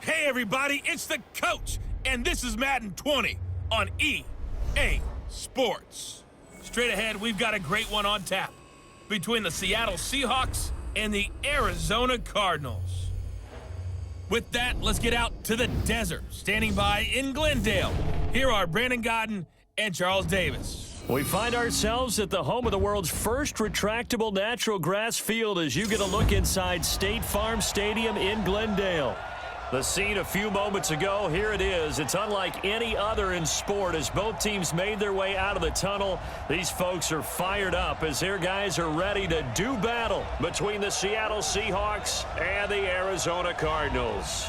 Hey everybody, it's the coach, and this is Madden 20 on EA Sports. Straight ahead, we've got a great one on tap between the Seattle Seahawks and the Arizona Cardinals. With that, let's get out to the desert. Standing by in Glendale, here are Brandon Godden and Charles Davis. We find ourselves at the home of the world's first retractable natural grass field as you get a look inside State Farm Stadium in Glendale. The scene a few moments ago, here it is. It's unlike any other in sport as both teams made their way out of the tunnel. These folks are fired up as their guys are ready to do battle between the Seattle Seahawks and the Arizona Cardinals.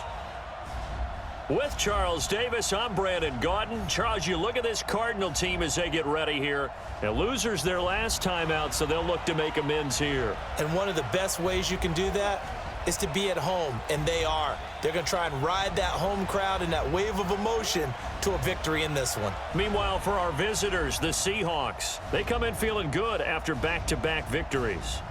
With Charles Davis, I'm Brandon Godden. Charles, you look at this Cardinal team as they get ready here. And losers their last time out, so they'll look to make amends here. And one of the best ways you can do that is to be at home, and they are. They're going to try and ride that home crowd and that wave of emotion to a victory in this one. Meanwhile, for our visitors, the Seahawks, they come in feeling good after back-to-back victories.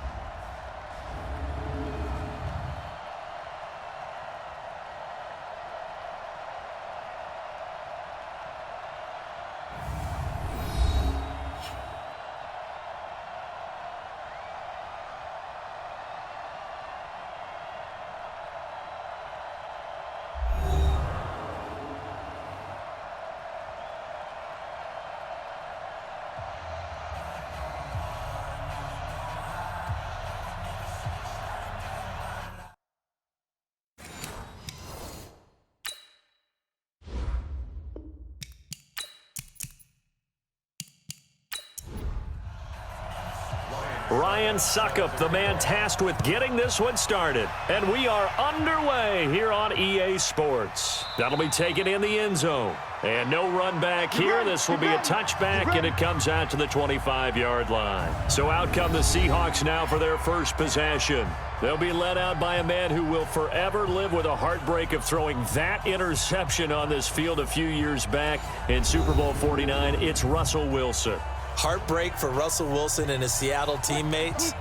Ryan Suckup, the man tasked with getting this one started. And we are underway here on EA Sports. That'll be taken in the end zone. And no run back here. This will be a touchback, and it comes out to the 25-yard line. So out come the Seahawks now for their first possession. They'll be led out by a man who will forever live with a heartbreak of throwing that interception on this field a few years back in Super Bowl 49. It's Russell Wilson. Heartbreak for Russell Wilson and his Seattle teammates.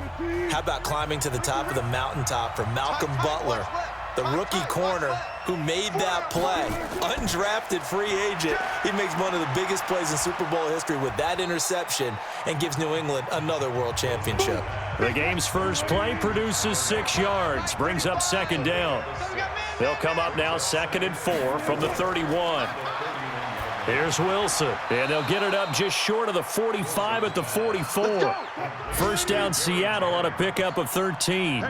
How about climbing to the top of the mountaintop for Malcolm Butler, the rookie corner who made that play? Undrafted free agent. He makes one of the biggest plays in Super Bowl history with that interception and gives New England another world championship. The game's first play produces 6 yards, brings up second down. They'll come up now 2nd and 4 from the 31. Here's Wilson, and they'll get it up just short of the 45 at the 44. First down Seattle on a pickup of 13.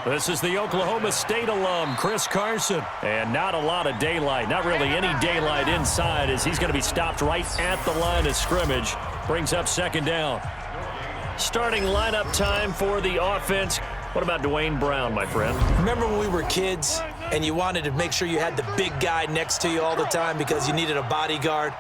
This is the Oklahoma State alum, Chris Carson. And not a lot of daylight, not really any daylight inside as he's going to be stopped right at the line of scrimmage. Brings up second down. Starting lineup time for the offense. What about Dwayne Brown, my friend? Remember when we were kids and you wanted to make sure you had the big guy next to you all the time because you needed a bodyguard?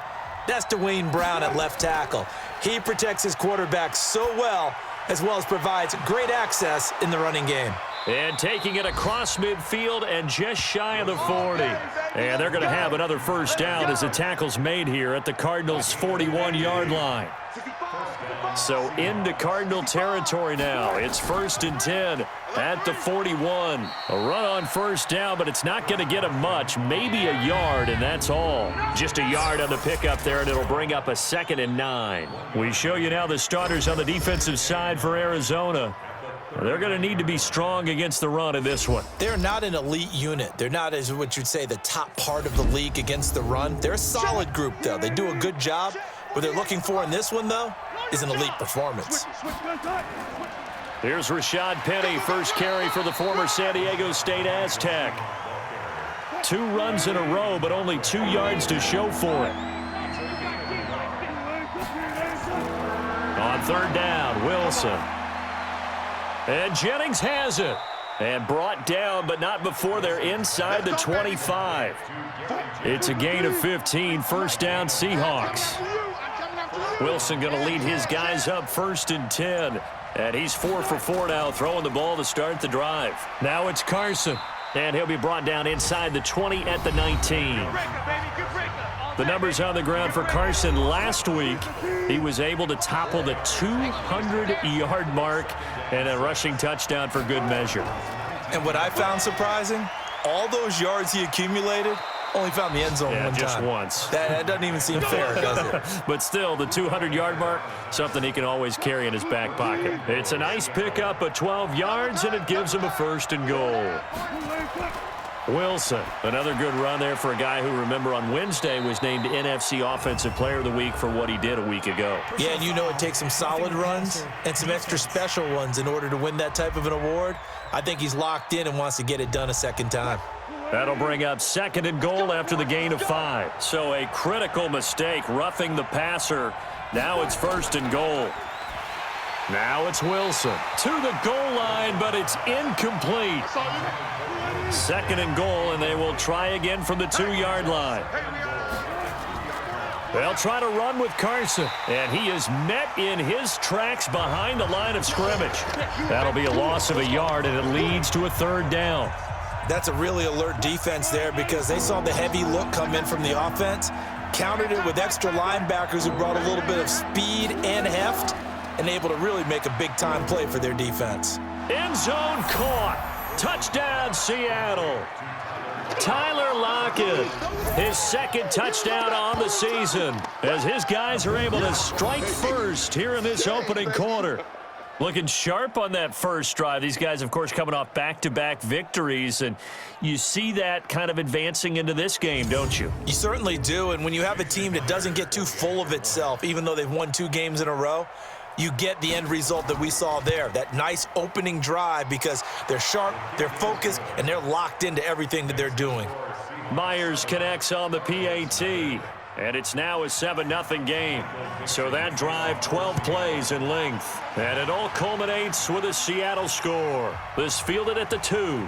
That's Dwayne Brown at left tackle. He protects his quarterback so well as provides great access in the running game. And taking it across midfield and just shy of the 40. And they're going to have another first down as the tackle's made here at the Cardinals' 41-yard line. So into Cardinal territory now. It's 1st and 10 at the 41. A run on first down, but it's not going to get him much. Maybe a yard, and that's all. Just a yard on the pickup there, and it'll bring up a 2nd and 9. We show you now the starters on the defensive side for Arizona. They're going to need to be strong against the run in this one. They're not an elite unit. They're not, as what you'd say, the top part of the league against the run. They're a solid group, though. They do a good job. What they're looking for in this one, though, is an elite performance. Here's Rashad Penny, first carry for the former San Diego State Aztec. 2 runs in a row, but only 2 yards to show for it. On 3rd down, Wilson. And Jennings has it. And brought down, but not before they're inside the 25. It's a gain of 15, first down Seahawks. Wilson going to lead his guys up 1st and 10. And he's 4 for 4 now, throwing the ball to start the drive. Now it's Carson. And he'll be brought down inside the 20 at the 19. The numbers on the ground for Carson last week. He was able to topple the 200-yard mark and a rushing touchdown for good measure. And what I found surprising, all those yards he accumulated, only found the end zone one time. Just once. That doesn't even seem fair, does it? But still, the 200-yard mark, something he can always carry in his back pocket. It's a nice pickup of 12 yards, and it gives him a 1st and goal. Wilson, another good run there for a guy who, remember, on Wednesday was named NFC Offensive Player of the Week for what he did a week ago. Yeah, and you know it takes some solid runs and some extra special ones in order to win that type of an award. I think he's locked in and wants to get it done a second time. That'll bring up 2nd and goal after the gain of 5. So a critical mistake, roughing the passer. Now it's 1st and goal. Now it's Wilson to the goal line, but it's incomplete. 2nd and goal, and they will try again from the 2-yard line. They'll try to run with Carson, and he is met in his tracks behind the line of scrimmage. That'll be a loss of a yard, and it leads to a 3rd down. That's a really alert defense there because they saw the heavy look come in from the offense, countered it with extra linebackers who brought a little bit of speed and heft, and able to really make a big-time play for their defense. End zone caught. Touchdown, Seattle. Tyler Lockett, his 2nd touchdown on the season, as his guys are able to strike first here in this opening quarter. Looking sharp on that first drive. These guys, of course, coming off back-to-back victories, and you see that kind of advancing into this game, don't you? You certainly do, and when you have a team that doesn't get too full of itself, even though they've won 2 games in a row, you get the end result that we saw there, that nice opening drive because they're sharp, they're focused, and they're locked into everything that they're doing. Myers connects on the PAT, and it's now a 7-0 game. So that drive, 12 plays in length, and it all culminates with a Seattle score. This fielded at the 2.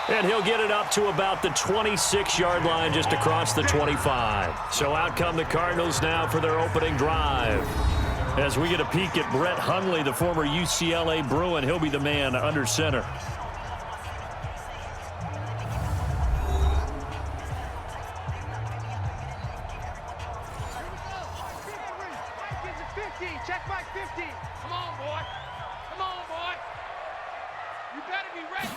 And he'll get it up to about the 26-yard line just across the 25. So out come the Cardinals now for their opening drive. As we get a peek at Brett Hundley, the former UCLA Bruin, he'll be the man under center. Check my 50. Come on, boy. Come on, boy. You better be ready.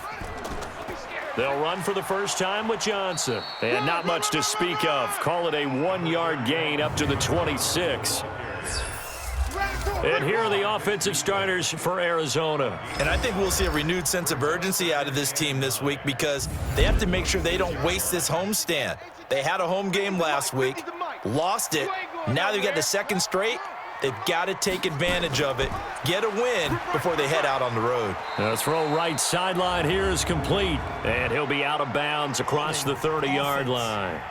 They'll run for the first time with Johnson. And not much to speak of. Call it a 1-yard gain up to the 26. And here are the offensive starters for Arizona. And I think we'll see a renewed sense of urgency out of this team this week because they have to make sure they don't waste this homestand. They had a home game last week, lost it. Now they've got the 2nd straight. They've got to take advantage of it, get a win before they head out on the road. The throw right sideline here is complete, and he'll be out of bounds across the 30-yard line.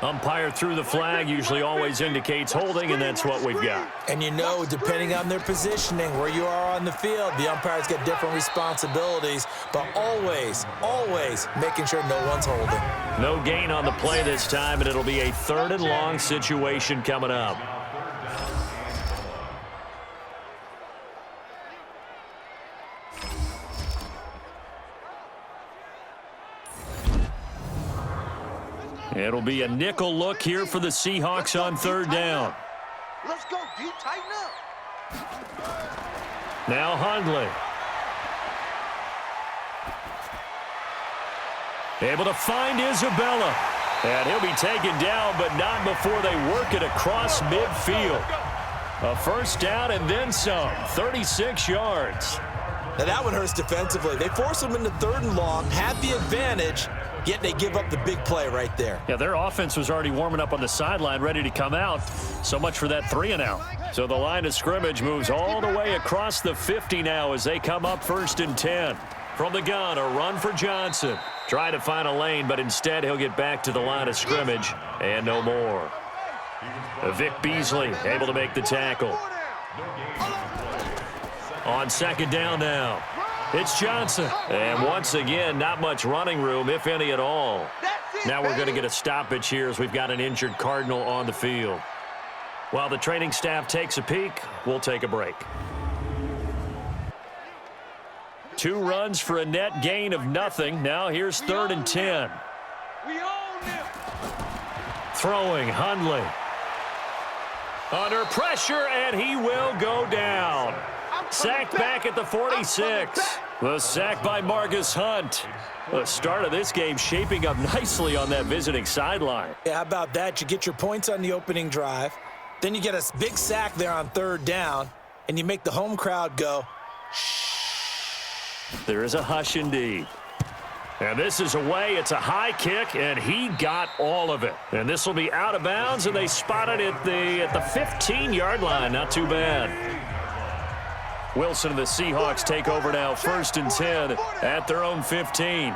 Umpire threw the flag, usually always indicates holding, and that's what we've got. And you know, depending on their positioning, where you are on the field, the umpire's got different responsibilities, but always, always making sure no one's holding. No gain on the play this time, and it'll be a 3rd and long situation coming up. It'll be a nickel look here for the Seahawks on 3rd down. Let's go, D. Tighten up. Now Hundley. Able to find Isabella. And he'll be taken down, but not before they work it across midfield. A 1st down and then some. 36 yards. Now that one hurts defensively. They force them into 3rd and long, have the advantage, yet they give up the big play right there. Yeah, their offense was already warming up on the sideline, ready to come out. So much for that 3-and-out. So the line of scrimmage moves all the way across the 50 now as they come up 1st and 10. From the gun, a run for Johnson. Try to find a lane, but instead he'll get back to the line of scrimmage and no more. Vic Beasley able to make the tackle. On 2nd down now. It's Johnson. And once again, not much running room, if any at all. Now we're going to get a stoppage here as we've got an injured Cardinal on the field. While the training staff takes a peek, we'll take a break. 2 runs for a net gain of nothing. Now here's 3rd and 10. Throwing, Hundley. Under pressure, and he will go down. Sacked back at the 46. The sack by Marcus Hunt. The start of this game shaping up nicely on that visiting sideline. Yeah, how about that? You get your points on the opening drive. Then you get a big sack there on third down, and you make the home crowd go, shh. There is a hush indeed. And this is away. It's a high kick, and he got all of it. And this will be out of bounds, and they spotted it at the 15-yard line. Not too bad. Wilson and the Seahawks take over now, 1st and 10 at their own 15.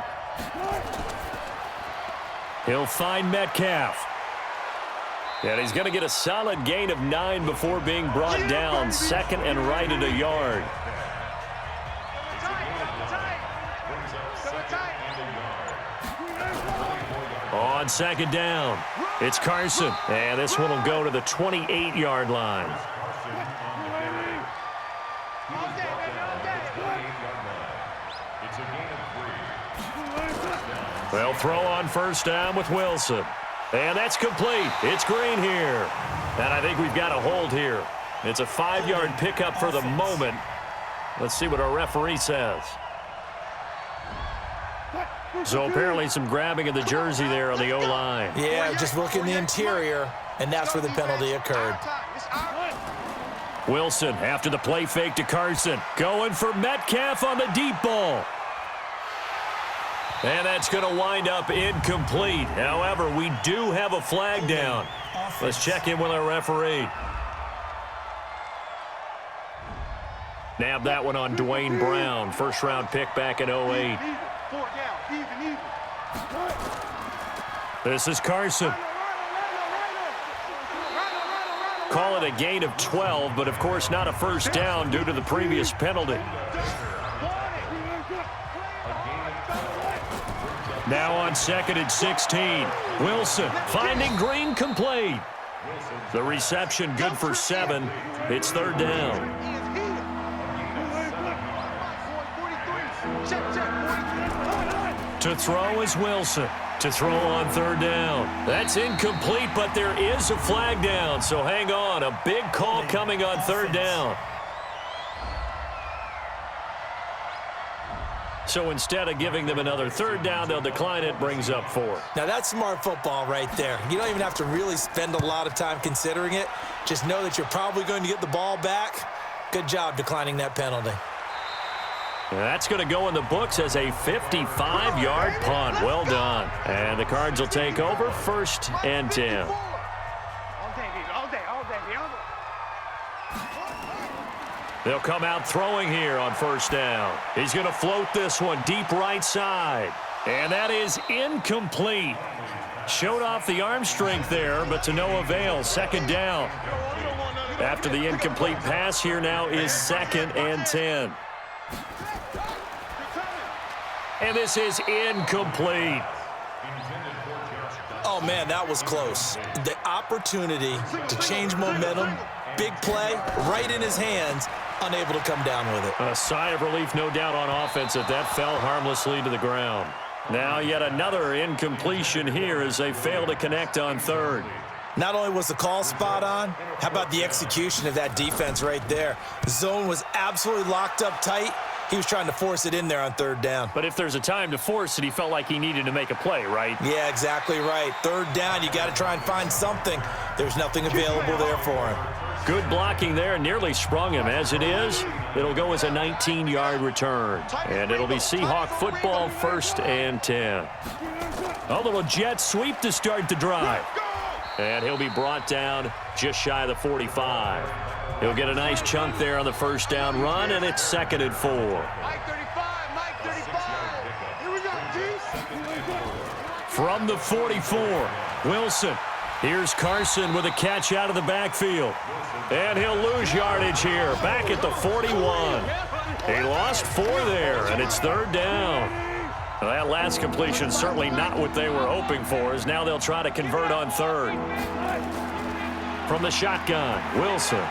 He'll find Metcalf. And he's going to get a solid gain of 9 before being brought down. 2nd and right at a yard. On 2nd down, it's Carson. And this one will go to the 28-yard line. They'll throw on 1st down with Wilson. And that's complete. It's Green here. And I think we've got a hold here. It's a 5-yard pickup for the moment. Let's see what our referee says. So apparently some grabbing of the jersey there on the O-line. Yeah, just look in the interior, and that's where the penalty occurred. Wilson after the play fake to Carson. Going for Metcalf on the deep ball. And that's going to wind up incomplete. However, we do have a flag down. Let's check in with our referee. Nabbed that one on Dwayne Brown. 1st-round pick back in 08. This is Carson. Call it a gain of 12, but of course not a 1st down due to the previous penalty. Now on 2nd and 16. Wilson finding Green complete. The reception good for 7. It's 3rd down. To throw is Wilson. To throw on 3rd down. That's incomplete, but there is a flag down. So hang on. A big call coming on 3rd down. So instead of giving them another 3rd down, they'll decline it. Brings up 4. Now that's smart football right there. You don't even have to really spend a lot of time considering it. Just know that you're probably going to get the ball back. Good job declining that penalty. That's going to go in the books as a 55-yard punt. Well done. And the Cards will take over 1st and 10. They'll come out throwing here on 1st down. He's going to float this one deep right side. And that is incomplete. Showed off the arm strength there, but to no avail. 2nd down. After the incomplete pass, here now is 2nd and 10. And this is incomplete. Oh, man, that was close. The opportunity to change momentum, big play, right in his hands, unable to come down with it. A sigh of relief, no doubt, on offense that fell harmlessly to the ground. Now yet another incompletion here as they fail to connect on 3rd. Not only was the call spot on, how about the execution of that defense right there? The zone was absolutely locked up tight. He was trying to force it in there on 3rd down. But if there's a time to force it, he felt like he needed to make a play, right? Yeah, exactly right. 3rd down, you got to try and find something. There's nothing available there for him. Good blocking there, nearly sprung him. As it is, it'll go as a 19-yard return. And it'll be Seahawk football, 1st and 10. A little jet sweep to start the drive. And he'll be brought down just shy of the 45. He'll get a nice chunk there on the 1st down run, and it's 2nd and 4. Mike 35, Mike 35. Here we go, Juice. From the 44, Wilson. Here's Carson with a catch out of the backfield. And he'll lose yardage here, back at the 41. He lost 4 there, and it's 3rd down. Well, that last completion certainly not what they were hoping for, as now they'll try to convert on 3rd. From the shotgun, Wilson.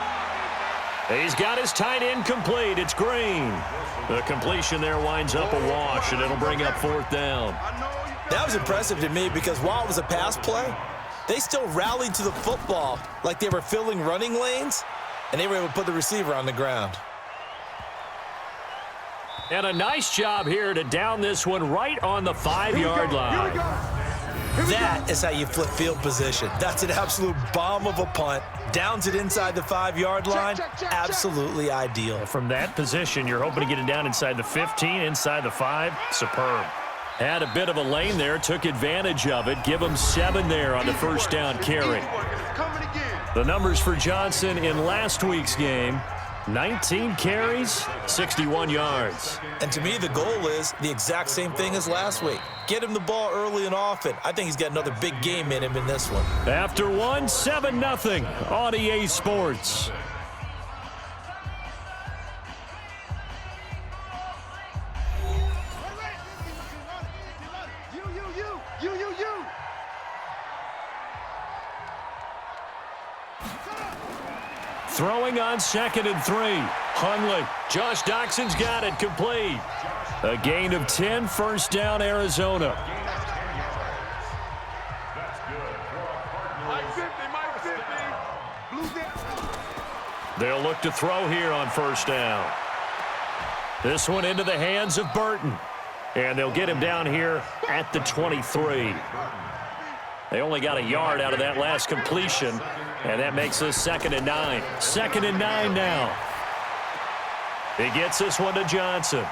He's got his tight end complete. It's Green. The completion there winds up a wash, and it'll bring up 4th down. That was impressive to me because while it was a pass play, They still rallied to the football like they were filling running lanes, and they were able to put the receiver on the ground. And a nice job here to down this one right on the 5-yard line. That is how you flip field position. That's an absolute bomb of a punt. Downs it inside the 5-yard line. Absolutely ideal. From that position, you're hoping to get it down inside the 15, inside the 5. Superb. Had a bit of a lane there, took advantage of it. Give him 7 there on the first down carry. The numbers for Johnson in last week's game: 19 carries, 61 yards. And to me, the goal is the exact same thing as last week. Get him the ball early and often. I think he's got another big game in him in this one. After one, 7-0 on EA Sports. Throwing on 2nd and 3. Hundley. Josh Doxson's got it complete. A gain of 10, first down, Arizona. They'll look to throw here on first down. This one into the hands of Burton. And they'll get him down here at the 23. They only got a yard out of that last completion, and that makes us 2nd and 9. 2nd and 9 now. He gets this one to Johnson.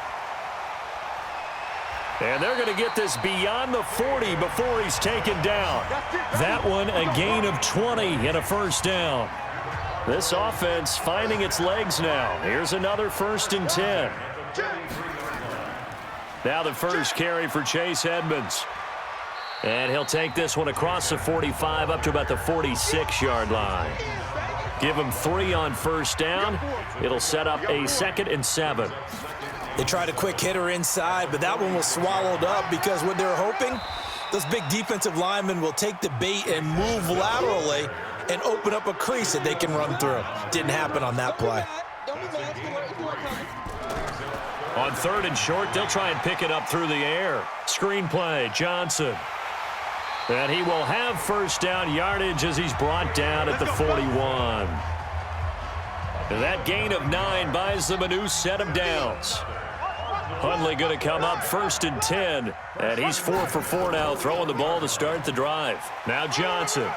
And they're going to get this beyond the 40 before he's taken down. That one a gain of 20 and a first down. This offense finding its legs now. Here's another 1st and 10. Now the first carry for Chase Edmonds. And he'll take this one across the 45 up to about the 46-yard line. Give him 3 on first down. It'll set up a 2nd and 7. They tried a quick hitter inside, but that one was swallowed up because what they're hoping, those big defensive linemen will take the bait and move laterally and open up a crease that they can run through. Didn't happen on that play. On 3rd and short, they'll try and pick it up through the air. Screen play, Johnson. And he will have first down yardage as he's brought down at the 41. And that gain of 9 buys them a new set of downs. Hundley going to come up 1st and 10. And he's 4 for 4 now, throwing the ball to start the drive. Now Johnson.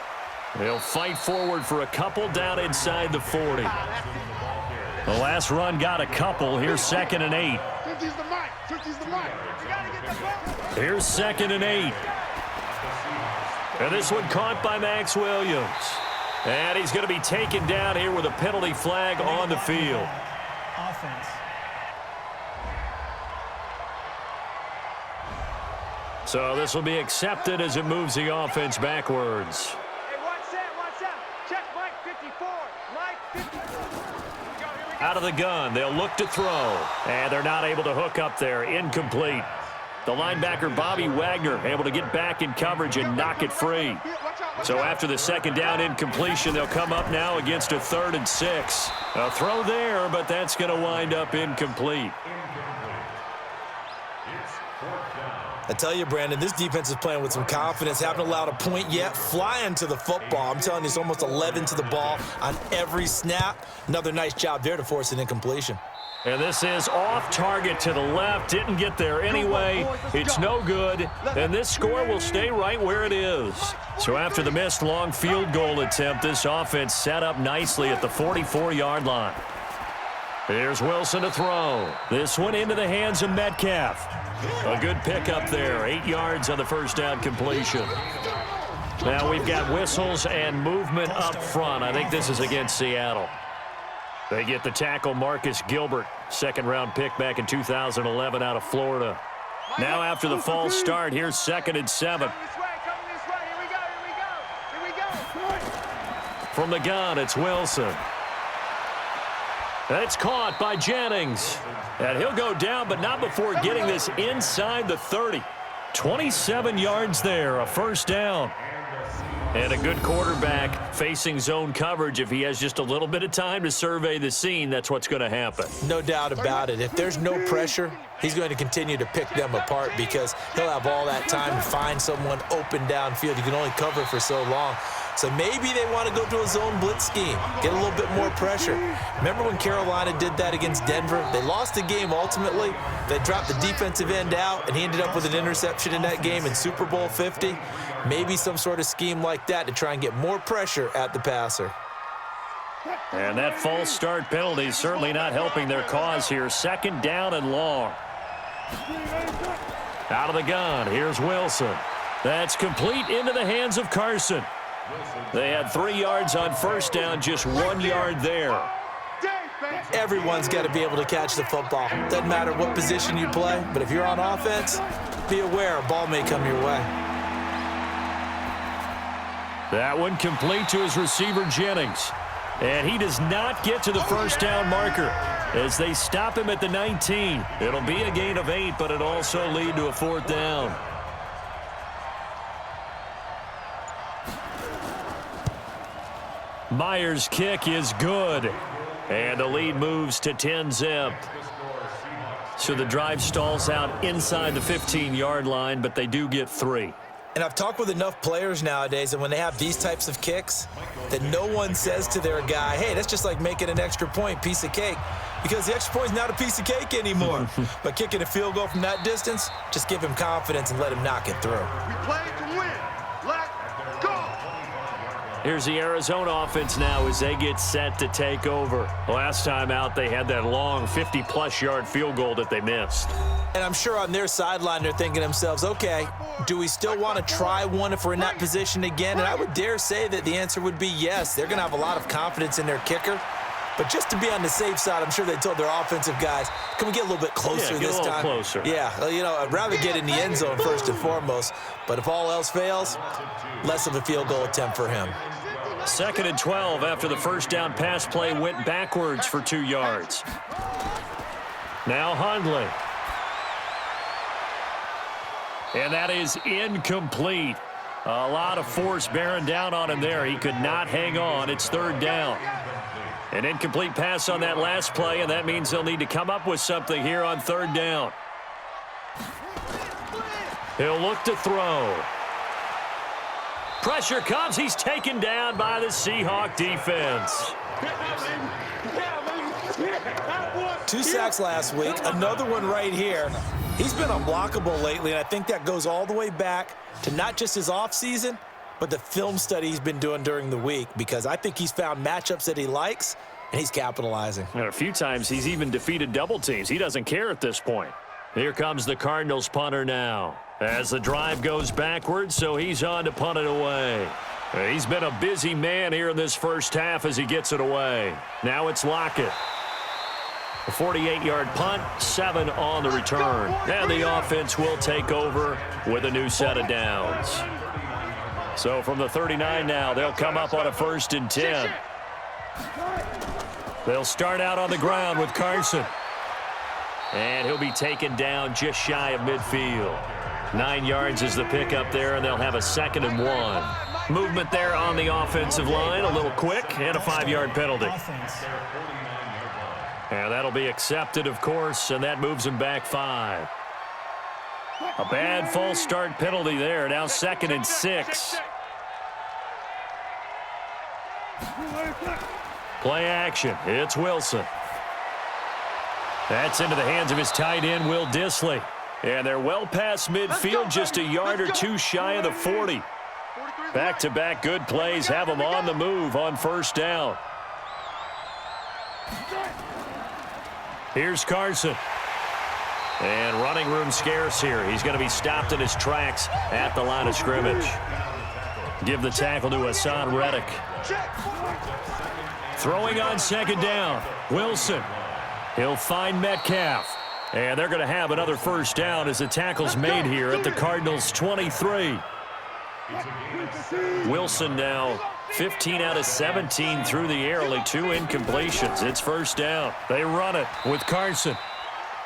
He'll fight forward for a couple down inside the 40. The last run got a couple. Here's 2nd and 8. Here's 2nd and 8. And this one caught by Max Williams. And he's going to be taken down here with a penalty flag on the field. Offense. So this will be accepted as it moves the offense backwards. Hey, watch that. Check Mike 54. Mike 54. Out of the gun, they'll look to throw. And they're not able to hook up there. Incomplete. The linebacker, Bobby Wagner, able to get back in coverage and knock it free. So after the 2nd down incompletion, they'll come up now against a 3rd and 6. A throw there, but that's going to wind up incomplete. I tell you, Brandon, this defense is playing with some confidence. Haven't allowed a point yet. Flying to the football. I'm telling you, it's almost 11 to the ball on every snap. Another nice job there to force an incompletion. And this is off target to the left. Didn't get there anyway. It's no good. And this score will stay right where it is. So after the missed long field goal attempt, this offense set up nicely at the 44-yard line. Here's Wilson to throw. This one into the hands of Metcalf. A good pickup there. 8 yards on the first down completion. Now we've got whistles and movement up front. I think this is against Seattle. They get the tackle, Marcus Gilbert, 2nd-round pick back in 2011 out of Florida. Now after the false start, here's 2nd and 7. Here we go. From the gun, it's Wilson. It's caught by Jennings. And he'll go down, but not before getting this inside the 30. 27 yards there, a first down. And a good quarterback facing zone coverage, if he has just a little bit of time to survey the scene, that's what's going to happen. No doubt about it. If there's no pressure, he's going to continue to pick them apart because he'll have all that time to find someone open downfield. You can only cover for so long. So maybe they want to go to a zone blitz scheme, get a little bit more pressure. Remember when Carolina did that against Denver? They lost the game ultimately. They dropped the defensive end out, and he ended up with an interception in that game in Super Bowl 50. Maybe some sort of scheme like that to try and get more pressure at the passer. And that false start penalty is certainly not helping their cause here. 2nd down and long. Out of the gun, here's Wilson. That's complete into the hands of Carson. They had 3 yards on 1st down, just 1 yard there. Everyone's got to be able to catch the football. Doesn't matter what position you play, but if you're on offense, be aware a ball may come your way. That one complete to his receiver, Jennings. And he does not get to the 1st down marker as they stop him at the 19. It'll be a gain of 8, but it'll also lead to a 4th down. Myers' kick is good. And the lead moves to 10-zip. So the drive stalls out inside the 15-yard line, but they do get 3. And I've talked with enough players nowadays, and when they have these types of kicks, that no one says to their guy, hey, that's just like making an extra point, piece of cake. Because the extra point is not a piece of cake anymore. But kicking a field goal from that distance, just give him confidence and let him knock it through. We play to win. Let's go. Here's the Arizona offense now as they get set to take over. Last time out, they had that long 50-plus yard field goal that they missed. And I'm sure on their sideline they're thinking to themselves, okay, do we still want to try one if we're in that position again? And I would dare say that the answer would be yes. They're going to have a lot of confidence in their kicker. But just to be on the safe side, I'm sure they told their offensive guys, can we get a little bit closer this time? Yeah, get a little closer. Yeah, you know, I'd rather get in the end zone first and foremost. But if all else fails, less of a field goal attempt for him. 2nd and 12 after the 1st down pass play went backwards for 2 yards. Now Hundley. And that is incomplete. A lot of force bearing down on him there. He could not hang on. It's 3rd down. An incomplete pass on that last play, and that means they'll need to come up with something here on 3rd down. He'll look to throw. Pressure comes. He's taken down by the Seahawk defense. 2 sacks last week, another one right here. He's been unblockable lately, and I think that goes all the way back to not just his offseason, but the film study he's been doing during the week, because I think he's found matchups that he likes, and he's capitalizing. And a few times he's even defeated double teams. He doesn't care at this point. Here comes the Cardinals punter now as the drive goes backwards, so he's on to punt it away. He's been a busy man here in this 1st half as he gets it away. Now it's Lockett. A 48-yard punt, 7 on the return. And the offense will take over with a new set of downs. So from the 39 now, they'll come up on a 1st and 10. They'll start out on the ground with Carson. And he'll be taken down just shy of midfield. 9 yards is the pickup there, and they'll have a 2nd and 1. Movement there on the offensive line, a little quick, and a 5-yard penalty. And that'll be accepted, of course, and that moves him back 5. A bad false start penalty there. Now 2nd and 6. Play action. It's Wilson. That's into the hands of his tight end, Will Dissly. And they're well past midfield, just a yard or 2 shy of the 40. Back-to-back good plays have them on the move on 1st down. Here's Carson. And running room scarce here. He's going to be stopped in his tracks at the line of scrimmage. Give the tackle to Hassan Reddick. Throwing on 2nd down. Wilson. He'll find Metcalf. And they're going to have another 1st down as the tackle's made here at the Cardinals' 23. Wilson now 15 out of 17 through the air, only 2 incompletions. It's 1st down. They run it with Carson.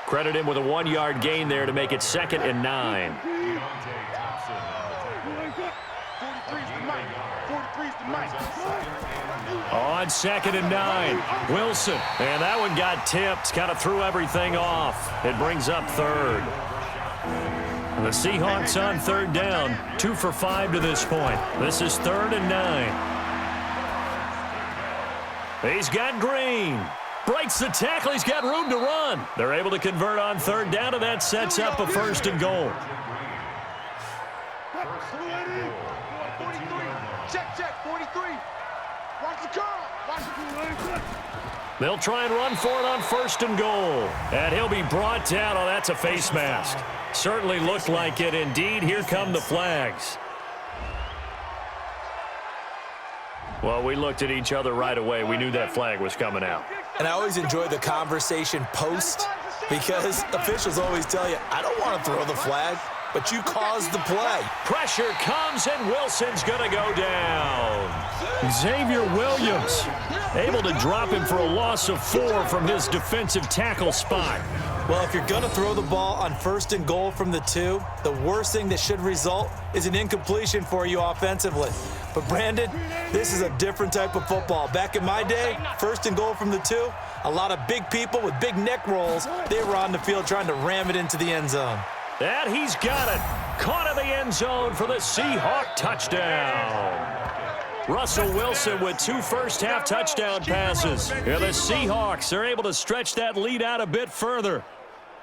Credit him with a 1-yard gain there to make it 2nd and 9. On 2nd and 9, Wilson. And that one got tipped, kind of threw everything off. It brings up 3rd. The Seahawks on 3rd down, 2 for 5 to this point. This is 3rd and 9. He's got Green. Breaks the tackle. He's got room to run. They're able to convert on 3rd down, and that sets up a 1st and goal. Check, 43. Watch the curl. They'll try and run for it on 1st and goal. And he'll be brought down. Oh, that's a face mask. Certainly looked like it. Indeed, here come the flags. Well, we looked at each other right away. We knew that flag was coming out. And I always enjoy the conversation post because officials always tell you, I don't want to throw the flag, but you caused the play. Pressure comes, and Wilson's going to go down. Xavier Williams able to drop him for a loss of 4 from his defensive tackle spot. Well, if you're going to throw the ball on 1st and goal from the 2, the worst thing that should result is an incompletion for you offensively. But, Brandon, this is a different type of football. Back in my day, 1st and goal from the 2, a lot of big people with big neck rolls, they were on the field trying to ram it into the end zone. And he's got it. Caught in the end zone for the Seahawk touchdown. Russell Wilson with 2 first-half touchdown passes. And the Seahawks are able to stretch that lead out a bit further.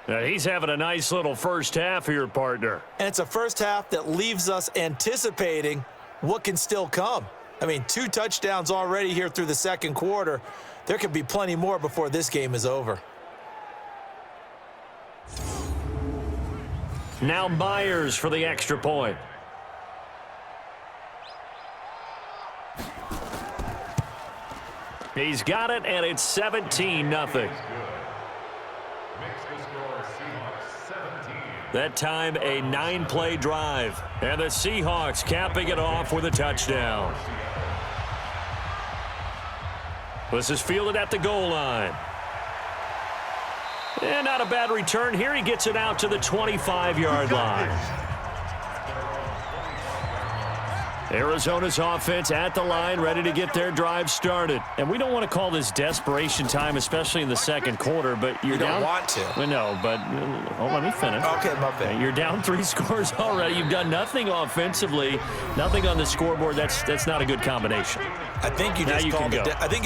Now, he's having a nice little first half here, partner. And it's a first half that leaves us anticipating what can still come. I mean, 2 touchdowns already here through the 2nd quarter. There could be plenty more before this game is over. Now Myers for the extra point. He's got it, and it's 17-0. That time, a 9-play drive. And the Seahawks capping it off with a touchdown. This is fielded at the goal line. And not a bad return here. He gets it out to the 25-yard line. Arizona's offense at the line, ready to get their drive started. And we don't want to call this desperation time, especially in the 2nd quarter, but you're down. You don't want to. Well, no, but let me finish. Okay, my bad. You're down 3 scores already. You've done nothing offensively, nothing on the scoreboard. That's not a good combination. I think you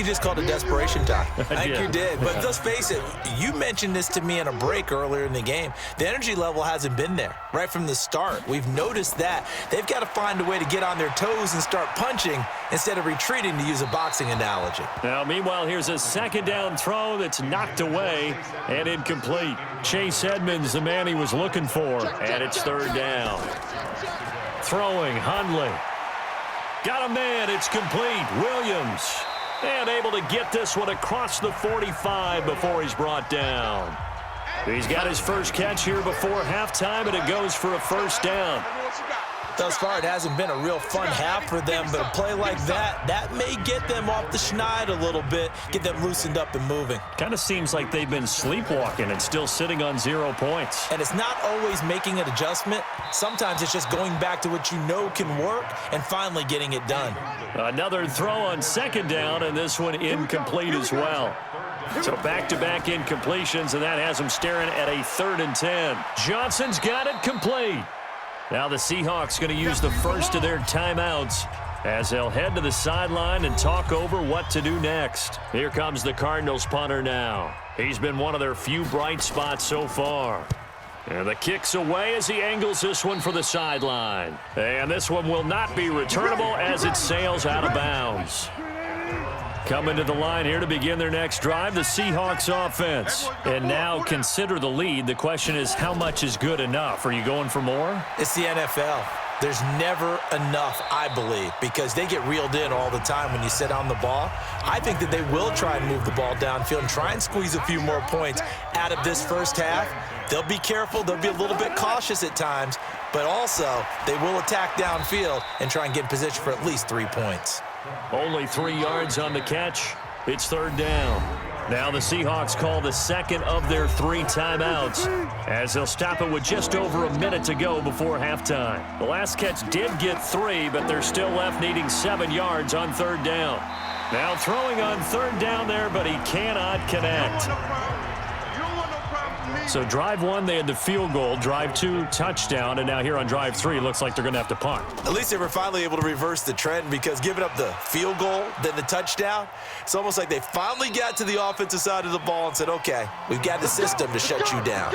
just called it desperation time. I think you did. But let's face it, you mentioned this to me in a break earlier in the game. The energy level hasn't been there right from the start. We've noticed that. They've got to find a way to get on their toes and start punching instead of retreating, to use a boxing analogy. Now, meanwhile, here's a 2nd down throw that's knocked away and incomplete. Chase Edmonds, the man he was looking for, and it's 3rd down. Throwing, Hundley. Got a man, it's complete. Williams, and able to get this one across the 45 before he's brought down. He's got his first catch here before halftime, and it goes for a 1st down. Thus far, it hasn't been a real fun half for them, but a play like that may get them off the schneid a little bit, get them loosened up and moving. Kind of seems like they've been sleepwalking and still sitting on 0 points. And it's not always making an adjustment. Sometimes it's just going back to what you know can work and finally getting it done. Another throw on 2nd down, and this one incomplete as well. So back-to-back incompletions, and that has them staring at a 3rd and 10. Johnson's got it complete. Now the Seahawks going to use the first of their timeouts as they'll head to the sideline and talk over what to do next. Here comes the Cardinals punter now. He's been one of their few bright spots so far. And the kick's away as he angles this one for the sideline. And this one will not be returnable as it sails out of bounds. Coming to the line here to begin their next drive, the Seahawks offense. And now consider the lead. The question is, how much is good enough? Are you going for more? It's the NFL. There's never enough, I believe, because they get reeled in all the time when you sit on the ball. I think that they will try and move the ball downfield and try and squeeze a few more points out of this first half. They'll be careful. They'll be a little bit cautious at times, but also they will attack downfield and try and get in position for at least 3 points. Only 3 yards on the catch. It's 3rd down. Now the Seahawks call the second of their 3 timeouts as they'll stop it with just over a minute to go before halftime. The last catch did get 3, but they're still left needing 7 yards on 3rd down. Now throwing on 3rd down there, but he cannot connect. So drive 1, they had the field goal. Drive 2, touchdown. And now here on drive 3, looks like they're going to have to punt. At least they were finally able to reverse the trend, because giving up the field goal, then the touchdown, it's almost like they finally got to the offensive side of the ball and said, okay, we've got the system to shut you down.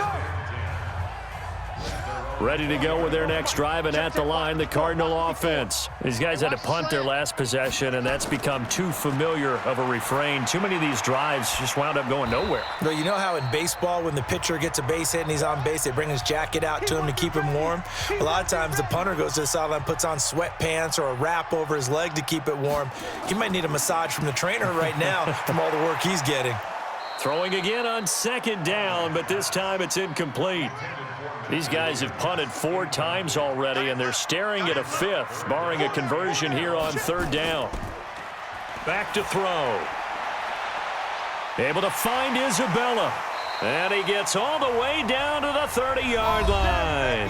Ready to go with their next drive, and at the line, the Cardinal offense. These guys had to punt their last possession, and that's become too familiar of a refrain. Too many of these drives just wound up going nowhere. Well, you know how in baseball, when the pitcher gets a base hit and he's on base, they bring his jacket out to him to keep him warm? A lot of times the punter goes to the sideline, puts on sweatpants or a wrap over his leg to keep it warm. He might need a massage from the trainer right now from all the work he's getting. Throwing again on 2nd down, but this time it's incomplete. These guys have punted 4 times already, and they're staring at a 5th, barring a conversion here on 3rd down. Back to throw. Able to find Isabella. And he gets all the way down to the 30-yard line.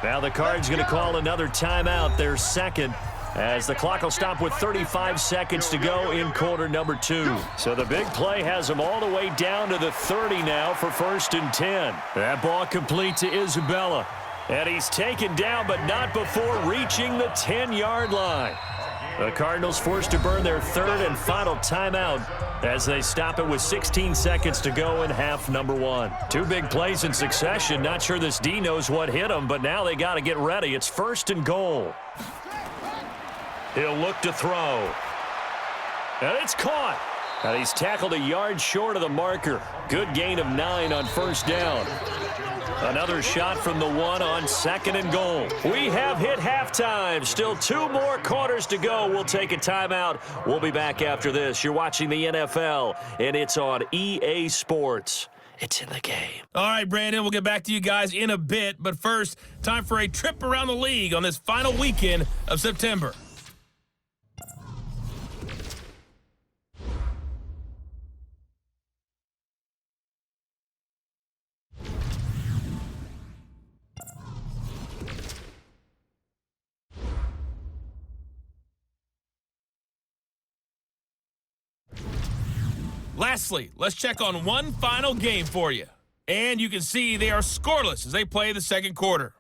Now the Cards going to call another timeout, their 2nd, as the clock will stop with 35 seconds to go in quarter number 2. So the big play has them all the way down to the 30 now for 1st and 10. That ball complete to Isabella. And he's taken down, but not before reaching the 10-yard line. The Cardinals forced to burn their 3rd and final timeout as they stop it with 16 seconds to go in half number 1. 2 big plays in succession. Not sure this D knows what hit him, but now they got to get ready. It's 1st and goal. He'll look to throw. And it's caught. And he's tackled a yard short of the marker. Good gain of 9 on 1st down. Another shot from the 1 on 2nd and goal. We have hit halftime. Still 2 more quarters to go. We'll take a timeout. We'll be back after this. You're watching the NFL, and it's on EA Sports. It's in the game. All right, Brandon, we'll get back to you guys in a bit. But first, time for a trip around the league on this final weekend of September. Lastly, let's check on one final game for you. And you can see they are scoreless as they play the 2nd quarter.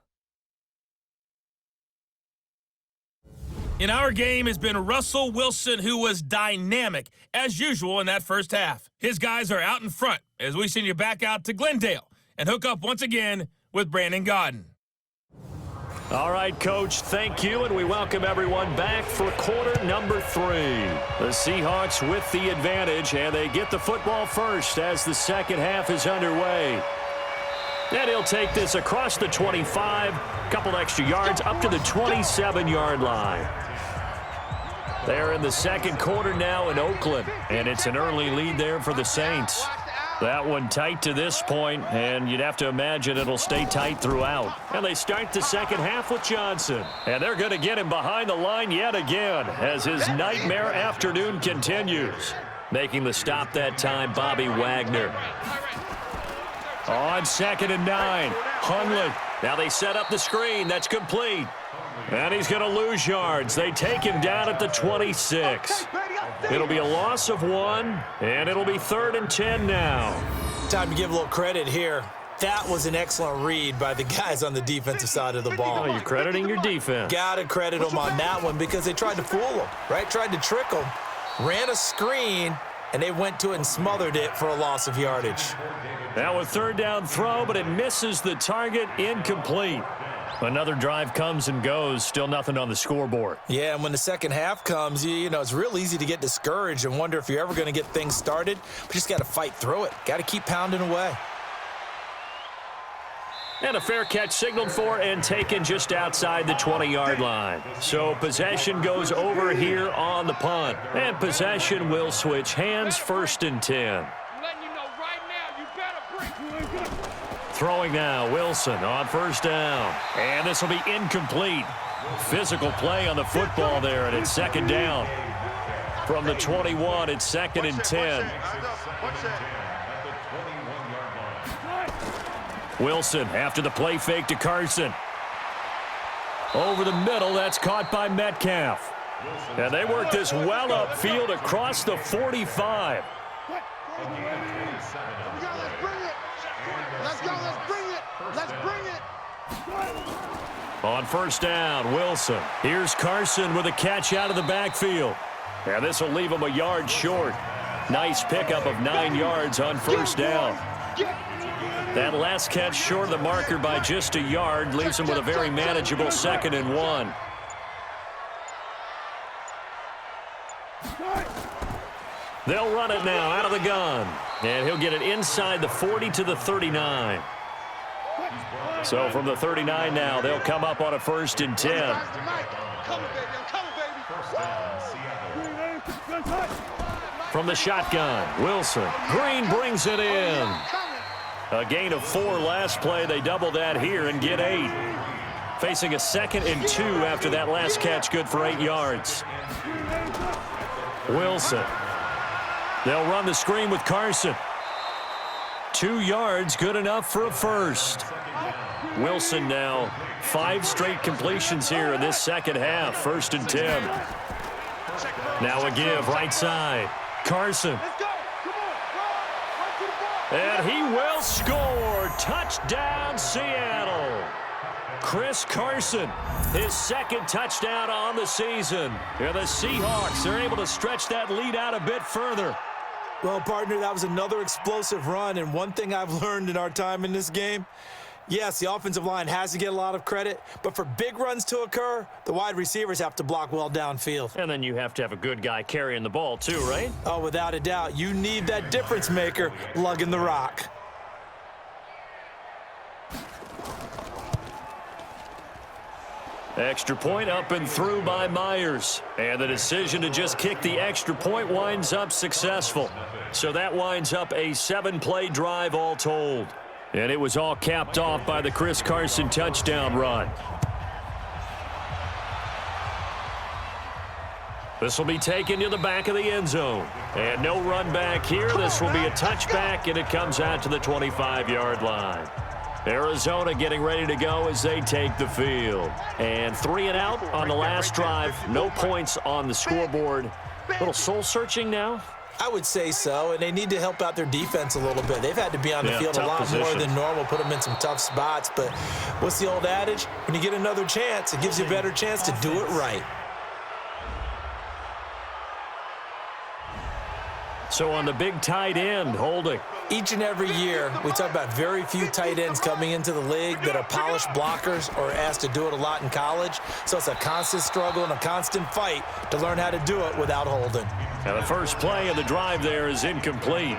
In our game has been Russell Wilson, who was dynamic, as usual, in that 1st half. His guys are out in front as we send you back out to Glendale and hook up once again with Brandon Godden. All right, Coach, thank you, and we welcome everyone back for quarter number 3. The Seahawks with the advantage, and they get the football first as the 2nd half is underway. And he'll take this across the 25, couple extra yards, up to the 27-yard line. They're in the 2nd quarter now in Oakland, and it's an early lead there for the Saints. That one tight to this point, and you'd have to imagine it'll stay tight throughout. And they start the 2nd half with Johnson. And they're going to get him behind the line yet again as his nightmare afternoon continues. Making the stop that time, Bobby Wagner. On 2nd and 9, Hundley. Now they set up the screen. That's complete. And he's going to lose yards. They take him down at the 26. It'll be a loss of 1, and it'll be 3rd and 10 now. Time to give a little credit here. That was an excellent read by the guys on the defensive side of the ball. Oh, you're crediting your defense. Got to credit them on that one because they tried to fool them, right? Tried to trick them, ran a screen, and they went to it and smothered it for a loss of yardage. Now a 3rd down throw, but it misses the target, incomplete. Another drive comes and goes, still nothing on the scoreboard. Yeah, and when the 2nd half comes, you know, it's real easy to get discouraged and wonder if you're ever going to get things started. But you just got to fight through it. Got to keep pounding away. And a fair catch signaled for and taken just outside the 20-yard line. So possession goes over here on the punt. And possession will switch hands, 1st and 10. Throwing now, Wilson on 1st down. And this will be incomplete. Physical play on the football there, and it's 2nd down. From the 21, it's 2nd and 10. Wilson after the play fake to Carson. Over the middle, that's caught by Metcalf. And they work this well upfield across the 45. Let's go, let's bring it. Let's bring it. On first down, Wilson. Here's Carson with a catch out of the backfield. And this will leave him a yard short. Nice pickup of 9 yards on first down. That last catch short of the marker by just a yard leaves him with a very manageable 2nd and 1. They'll run it now out of the gun. And he'll get it inside the 40 to the 39. So from the 39 now, they'll come up on a 1st and 10. From the shotgun, Wilson. Green brings it in. A gain of 4 last play. They double that here and get 8. Facing a 2nd and 2 after that last catch, good for 8 yards. Wilson. They'll run the screen with Carson. 2 yards, good enough for a first. Wilson now 5 straight completions here in this second half. 1st and 10. Now a give right side. Carson. And he will score. Touchdown, Seattle. Chris Carson, his 2nd touchdown on the season. And the Seahawks are able to stretch that lead out a bit further. Well, partner, that was another explosive run, and one thing I've learned in our time in this game, yes, the offensive line has to get a lot of credit, but for big runs to occur, the wide receivers have to block well downfield. And then you have to have a good guy carrying the ball too, right? Oh, without a doubt. You need that difference maker lugging the rock. Extra point up and through by Myers. And the decision to just kick the extra point winds up successful. So that winds up a 7-play drive all told. And it was all capped off by the Chris Carson touchdown run. This will be taken to the back of the end zone. And no run back here. This will be a touchback, and it comes out to the 25-yard line. Arizona getting ready to go as they take the field. And 3 and out on the last drive. No points on the scoreboard. A little soul-searching now. I would say so, and they need to help out their defense a little bit. They've had to be on the field a lot more than normal, put them in some tough spots. But what's the old adage? When you get another chance, it gives you a better chance to do it right. So on the big tight end, Holding. Each and every year, we talk about very few tight ends coming into the league that are polished blockers or asked to do it a lot in college. So it's a constant struggle and a constant fight to learn how to do it without Holding. And the first play of the drive there is incomplete.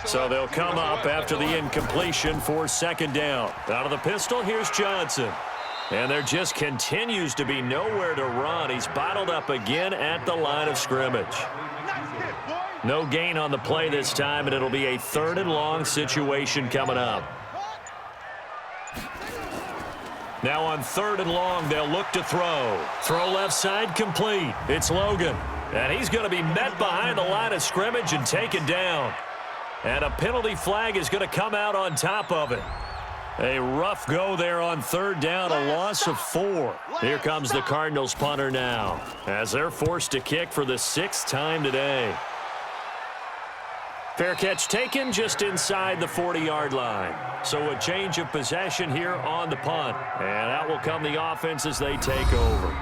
So they'll come up after the incompletion for 2nd down. Out of the pistol, here's Johnson. And there just continues to be nowhere to run. He's bottled up again at the line of scrimmage. No gain on the play this time, and it'll be a 3rd and long situation coming up. Now on 3rd and long, they'll look to throw. Throw left side complete. It's Logan. And he's going to be met behind the line of scrimmage and taken down. And a penalty flag is going to come out on top of it. A rough go there on 3rd down, a loss of 4. Here comes the Cardinals punter now, as they're forced to kick for the 6th time today. Fair catch taken just inside the 40-yard line. So a change of possession here on the punt. And out will come the offense as they take over.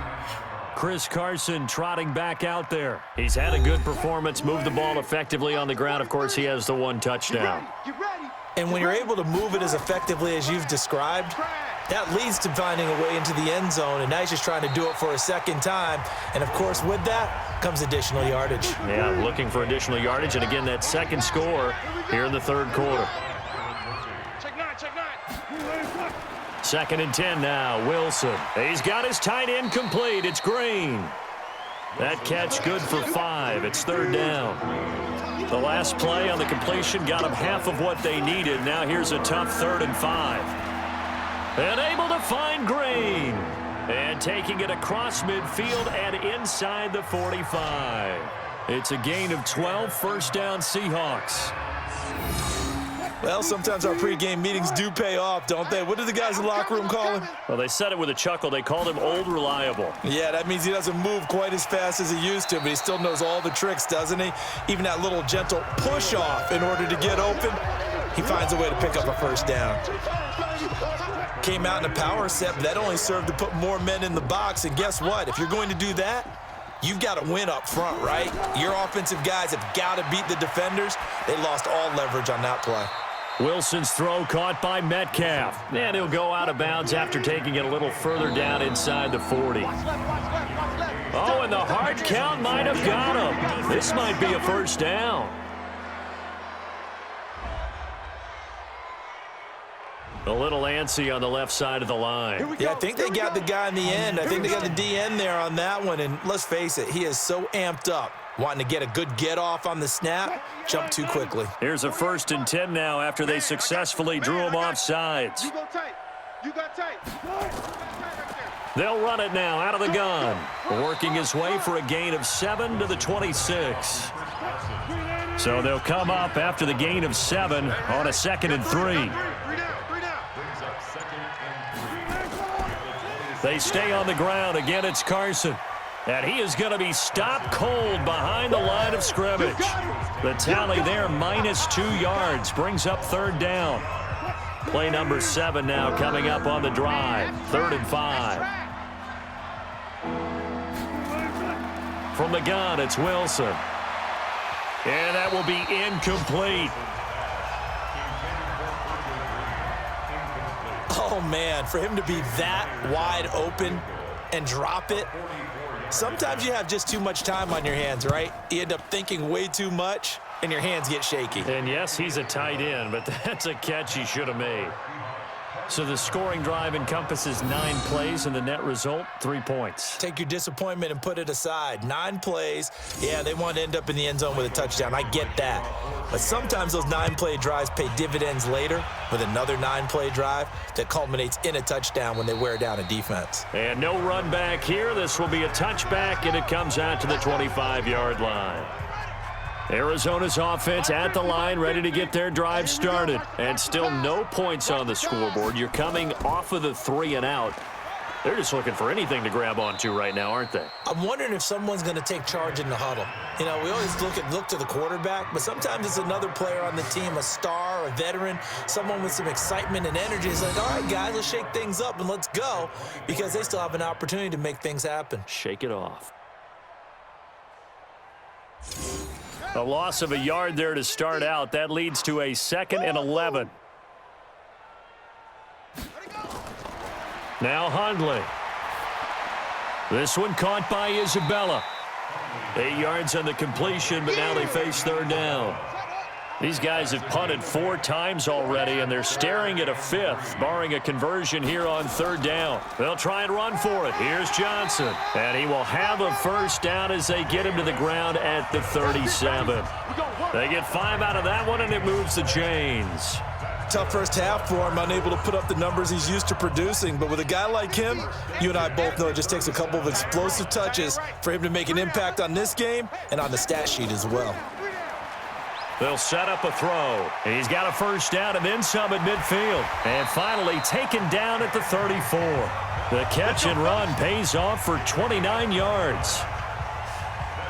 Chris Carson trotting back out there. He's had a good performance, moved the ball effectively on the ground. Of course, he has the 1 touchdown. And when you're able to move it as effectively as you've described, that leads to finding a way into the end zone, and now he's just trying to do it for a 2nd time. And, of course, with that comes additional yardage. Yeah, looking for additional yardage, and again, that 2nd score here in the 3rd quarter. Check 9. 2nd and 10 now, Wilson. He's got his tight end complete. It's Green. That catch good for 5. It's 3rd down. The last play on the completion got them half of what they needed. Now here's a tough 3rd and 5. And able to find Green. And taking it across midfield and inside the 45. It's a gain of 12, first down Seahawks. Well, sometimes our pregame meetings do pay off, don't they? What do the guys in the locker room call him? Well, they said it with a chuckle. They called him Old Reliable. Yeah, that means he doesn't move quite as fast as he used to, but he still knows all the tricks, doesn't he? Even that little gentle push-off in order to get open, he finds a way to pick up a first down. Came out in a power set, but that only served to put more men in the box, and guess what? If you're going to do that, you've got to win up front, right? Your offensive guys have got to beat the defenders. They lost all leverage on that play. Wilson's throw caught by Metcalf. And he'll go out of bounds after taking it a little further down inside the 40. Oh, and the hard count might have got him. This might be a first down. A little antsy on the left side of the line. Yeah, I think they got the guy in the end. I think they got the DN there on that one. And let's face it, he is so amped up, wanting to get a good get-off on the snap, jump too quickly. Here's a 1st and 10 now after they successfully drew him off sides. You go tight. You got tight. They'll run it now out of the gun. Working his way for a gain of 7 to the 26. So they'll come up after the gain of 7 on a 2nd and 3. They stay on the ground. Again, it's Carson. And he is going to be stopped cold behind the line of scrimmage. The tally there, -2 yards, brings up 3rd down. Play number 7 now coming up on the drive. 3rd and 5. From the gun, it's Wilson. And that will be incomplete. Oh, man, for him to be that wide open and drop it, sometimes you have just too much time on your hands, right? You end up thinking way too much, and your hands get shaky. And, yes, he's a tight end, but that's a catch he should have made. So the scoring drive encompasses 9 plays, and the net result, 3 points. Take your disappointment and put it aside. 9 plays. Yeah, they want to end up in the end zone with a touchdown. I get that. But sometimes those 9-play drives pay dividends later with another 9-play drive that culminates in a touchdown when they wear down a defense. And no run back here. This will be a touchback, and it comes out to the 25-yard line. Arizona's offense at the line, ready to get their drive started. And still no points on the scoreboard. You're coming off of the 3 and out. They're just looking for anything to grab onto right now, aren't they? I'm wondering if someone's going to take charge in the huddle. You know, we always look to the quarterback, but sometimes it's another player on the team, a star, a veteran, someone with some excitement and energy. It's like, all right, guys, let's shake things up and let's go, because they still have an opportunity to make things happen. Shake it off. A loss of a yard there to start out. That leads to a 2nd and 11. Now Hundley. This one caught by Isabella. 8 yards on the completion, but now they face 3rd down. These guys have punted 4 times already, and they're staring at a 5th, barring a conversion here on 3rd down. They'll try and run for it. Here's Johnson. And he will have a first down as they get him to the ground at the 37. They get 5 out of that one, and it moves the chains. Tough first half for him, unable to put up the numbers he's used to producing. But with a guy like him, you and I both know it just takes a couple of explosive touches for him to make an impact on this game and on the stat sheet as well. They'll set up a throw. He's got a first down and then some at midfield. And finally taken down at the 34. The catch and run pays off for 29 yards.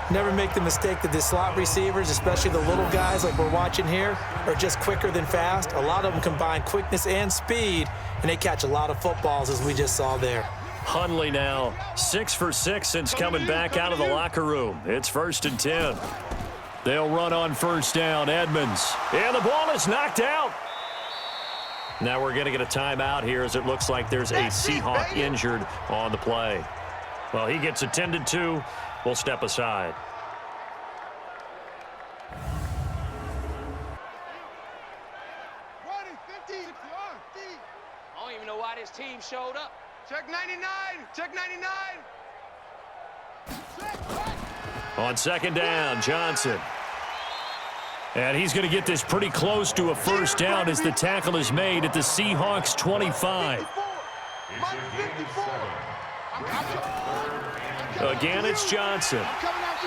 Never make the mistake that the slot receivers, especially the little guys like we're watching here, are just quicker than fast. A lot of them combine quickness and speed, and they catch a lot of footballs, as we just saw there. Hundley now 6 for 6 since coming back out of the locker room. It's 1st and 10. They'll run on first down. Edmonds. And the ball is knocked out. Now we're going to get a timeout here as it looks like there's a Seahawk injured on the play. Well, he gets attended to. We'll step aside. I don't even know why this team showed up. Check 99. Check 99. On 2nd down, Johnson. And he's going to get this pretty close to a first down as the tackle is made at the Seahawks 25. Again, it's Johnson.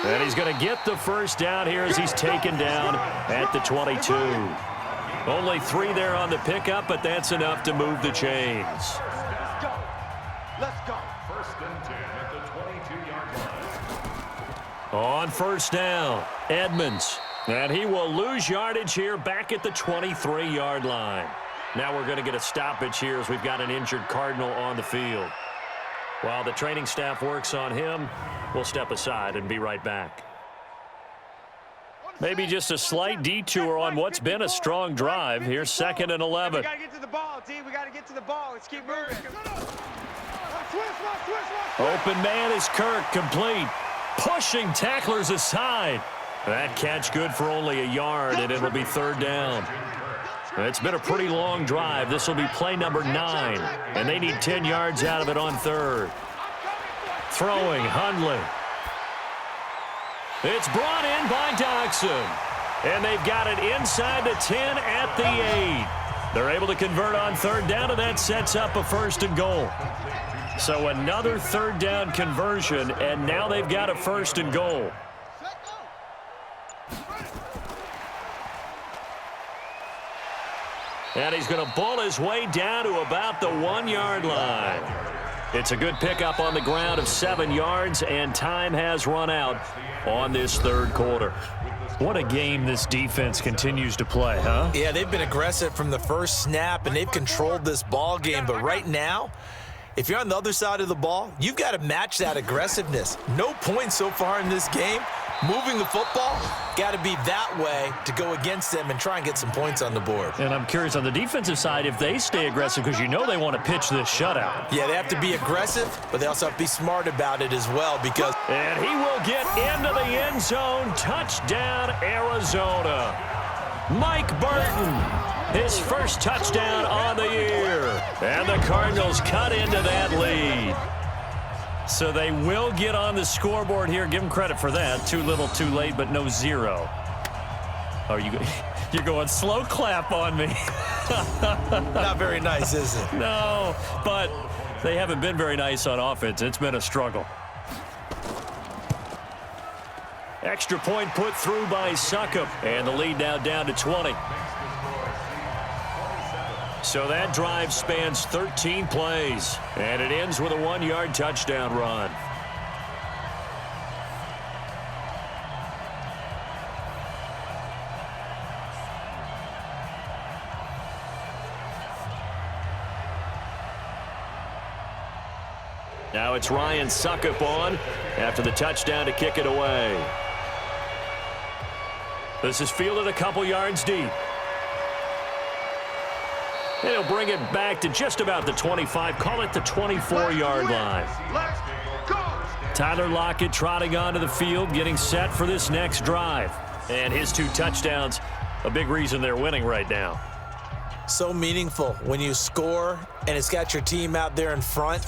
And he's going to get the first down here as he's taken down at the 22. Only 3 there on the pickup, but that's enough to move the chains. Let's go. First and 10 at the 22-yard line. On first down, Edmonds. And he will lose yardage here back at the 23-yard line. Now we're going to get a stoppage here as we've got an injured Cardinal on the field. While the training staff works on him, we'll step aside and be right back. Maybe just a slight detour on what's been a strong drive. Here's 2nd and 11. We got to get to the ball, team. We got to get to the ball. Let's keep moving. Open man is Kirk, complete. Pushing tacklers aside. That catch good for only a yard, and it'll be 3rd down. It's been a pretty long drive. This will be play number 9, and they need 10 yards out of it on 3rd. Throwing, Hundley. It's brought in by Doxson, and they've got it inside the 10 at the 8. They're able to convert on 3rd down, and that sets up a 1st and goal. So another 3rd down conversion, and now they've got a 1st and goal. And he's going to bull his way down to about the 1-yard line. It's a good pickup on the ground of 7 yards, and time has run out on this 3rd quarter. What a game this defense continues to play, huh? Yeah, they've been aggressive from the first snap, and they've controlled this ball game. But right now, if you're on the other side of the ball, you've got to match that aggressiveness. No points so far in this game. Moving the football, got to be that way to go against them and try and get some points on the board. And I'm curious on the defensive side if they stay aggressive, because you know they want to pitch this shutout. Yeah, they have to be aggressive, but they also have to be smart about it as well because... And he will get into the end zone. Touchdown, Arizona. Mike Burton, his first touchdown on the year. And the Cardinals cut into that lead. So they will get on the scoreboard here. Give them credit for that. Too little, too late, but no 0. Oh, you're going slow clap on me. Not very nice, is it? No, but they haven't been very nice on offense. It's been a struggle. Extra point put through by Succop. And the lead now down to 20. So that drive spans 13 plays, and it ends with a 1-yard touchdown run. Now it's Ryan Succop on after the touchdown to kick it away. This is fielded a couple yards deep. And he'll bring it back to just about the 25. Call it the 24-yard line. Let's go. Tyler Lockett trotting onto the field, getting set for this next drive. And his 2 touchdowns, a big reason they're winning right now. So meaningful when you score and it's got your team out there in front.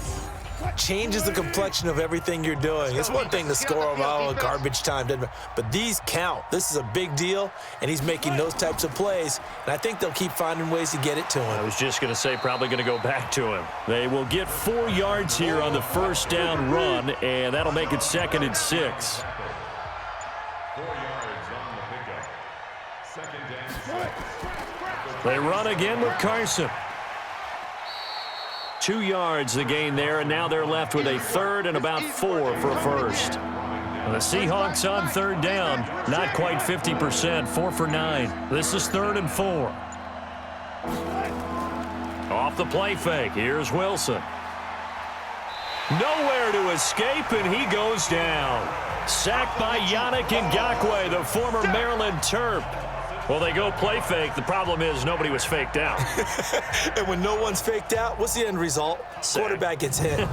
Changes the complexion of everything you're doing. It's one thing to score a garbage time, but these count. This is a big deal, and he's making those types of plays, and I think they'll keep finding ways to get it to him. I was just going to say probably going to go back to him. They will get 4 yards here on the first down run, and that'll make it 2nd and 6. 4 yards on the pickup. 2nd and 6. They run again with Carson. 2 yards the gain there, and now they're left with a 3rd and about 4 for a first. And the Seahawks on 3rd down, not quite 50%, 4 for 9. This is 3rd and 4. Off the play fake, here's Wilson. Nowhere to escape, and he goes down. Sacked by Yannick Ngakoue, the former Maryland Terp. Well, they go play fake. The problem is nobody was faked out. And when no one's faked out, what's the end result? Sack. Quarterback gets hit.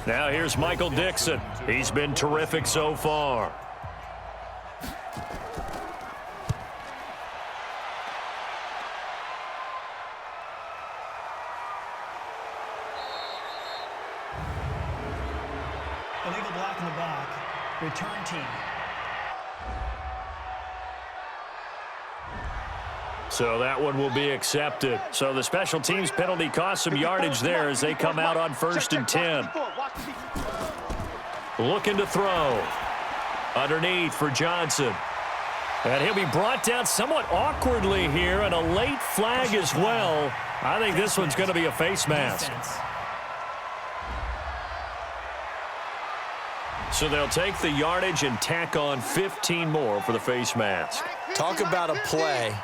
Now here's Michael Dixon. He's been terrific so far. Illegal block in the back. Return team. So that one will be accepted. So the special teams penalty cost some yardage there as they come out on 1st and 10. Looking to throw. Underneath for Johnson. And he'll be brought down somewhat awkwardly here, and a late flag as well. I think this one's going to be a face mask. So they'll take the yardage and tack on 15 more for the face mask. Talk about a play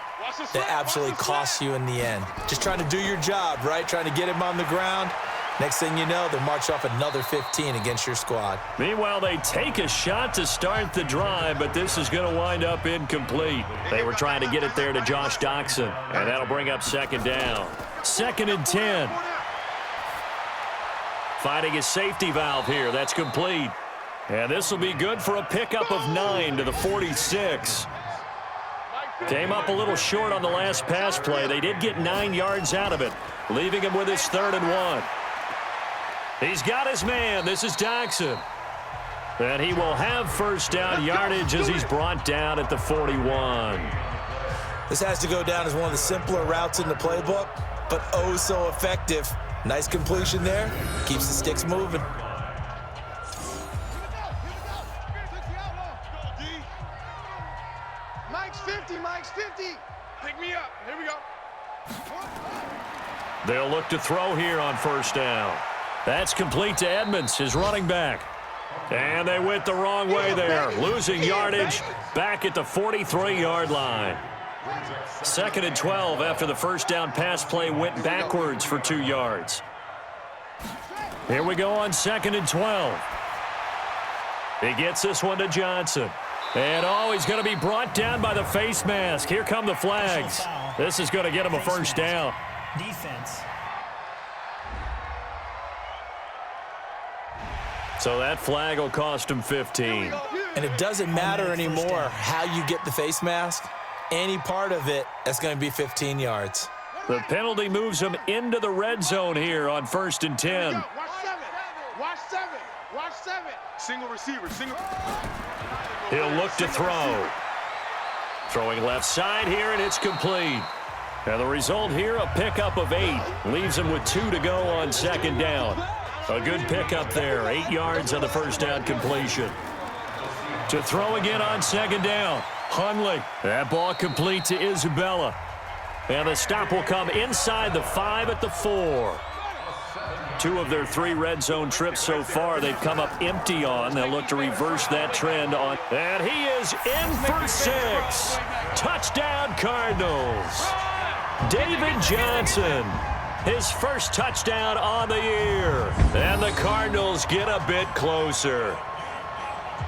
that absolutely costs you in the end. Just trying to do your job, right? Trying to get him on the ground. Next thing you know, they'll march off another 15 against your squad. Meanwhile, they take a shot to start the drive, but this is going to wind up incomplete. They were trying to get it there to Josh Doxson, and that'll bring up 2nd down. 2nd and 10. Finding his safety valve here. That's complete. And this will be good for a pickup of 9 to the 46. Came up a little short on the last pass play. They did get 9 yards out of it, leaving him with his 3rd and 1. He's got his man. This is Doxson. And he will have 1st down yardage as he's brought down at the 41. This has to go down as one of the simpler routes in the playbook, but oh so effective. Nice completion there. Keeps the sticks moving. Mike's 50, Mike's 50. Pick me up. Here we go. They'll look to throw here on 1st down. That's complete to Edmonds, his running back. And they went the wrong way there, losing yardage back at the 43-yard line. 2nd and 12 after the 1st down pass play went backwards for 2 yards. Here we go on 2nd and 12. He gets this one to Johnson. And he's going to be brought down by the face mask. Here come the flags. This is going to get him a 1st down. Defense. So that flag will cost him 15. And it doesn't matter anymore how you get the face mask. Any part of it, that's going to be 15 yards. The penalty moves him into the red zone here on 1st and 10. Watch 7. Watch 7. Watch 7. Single receiver. Single. He'll look to throw. Throwing left side here, and it's complete. And the result here, a pickup of 8. Leaves him with 2 to go on 2nd down. A good pickup there. 8 yards on the 1st down completion. To throw again on 2nd down. Hundley. That ball complete to Isabella. And the stop will come inside the 5 at the 4. 2 of their 3 red zone trips so far they've come up empty on. They'll look to reverse that trend on. And he is in for 6. Touchdown Cardinals. David Johnson. His 1st touchdown on the year. And the Cardinals get a bit closer.